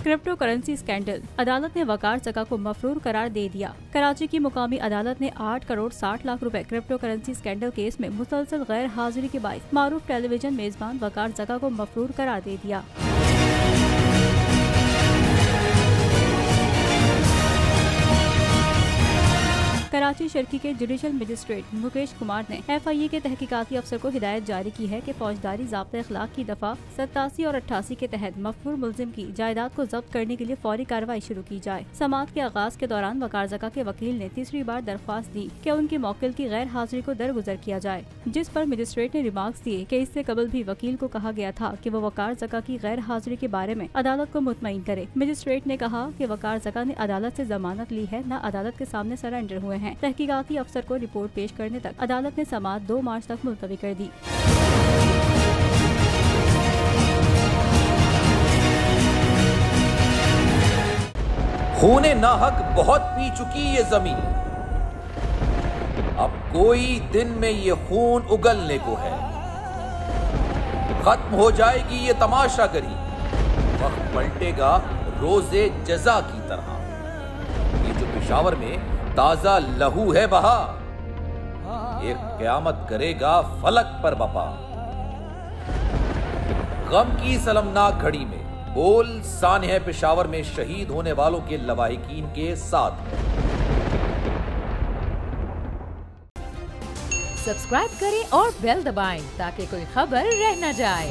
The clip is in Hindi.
क्रिप्टो करेंसी स्कैंडल, अदालत ने वकार जका को मफरूर करार दे दिया। कराची की मुकामी अदालत ने 8 करोड़ 60 लाख रुपए क्रिप्टो करेंसी स्कैंडल केस में मुसलसल गैर हाजिरी के बाइस मारूफ टेलीविजन मेजबान वकार जका को मफरूर करार दे दिया। कराची शर्की के जुडिशल मजिस्ट्रेट मुकेश कुमार ने FIA के तहकीकाती अफसर को हिदायत जारी की है कि फौजदारी ज़ाब्ता इखलाक की दफा 87 और 88 के तहत मफरूर मुल्जिम की जायदाद को जब्त करने के लिए फौरी कार्रवाई शुरू की जाए। समाअत के आगाज के दौरान वकार जका के वकील ने तीसरी बार दरख्वास्त दी कि उनके मौकिल की गैर हाजिरी को दरगुजर किया जाए, जिस पर मजिस्ट्रेट ने रिमार्क्स दिए कि इससे कबल भी वकील को कहा गया था कि वो वकार जका की गैर हाजिरी के बारे में अदालत को मुतमईन करे। मजिस्ट्रेट ने कहा कि वकार जका ने अदालत से जमानत ली है, न अदालत के सामने सरेंडर हुए हैं। तहकीकाती अफसर को रिपोर्ट पेश करने तक अदालत ने समाअत 2 मार्च तक मुलतवी कर दी। खूने नाहक बहुत पी चुकी ये जमीन, अब कोई दिन में ये खून उगलने को है। खत्म हो जाएगी ये तमाशागरी, वक्त पलटेगा रोजे जजा की तरह। ये जो पेशावर में ताजा लहू है बहा, एक क़यामत करेगा फलक पर बपा। गम की सलमनाक घड़ी में बोल सानह पेशावर में शहीद होने वालों के लवाहिकीन के साथ है। सब्सक्राइब करें और बेल दबाएं ताकि कोई खबर रह न जाए।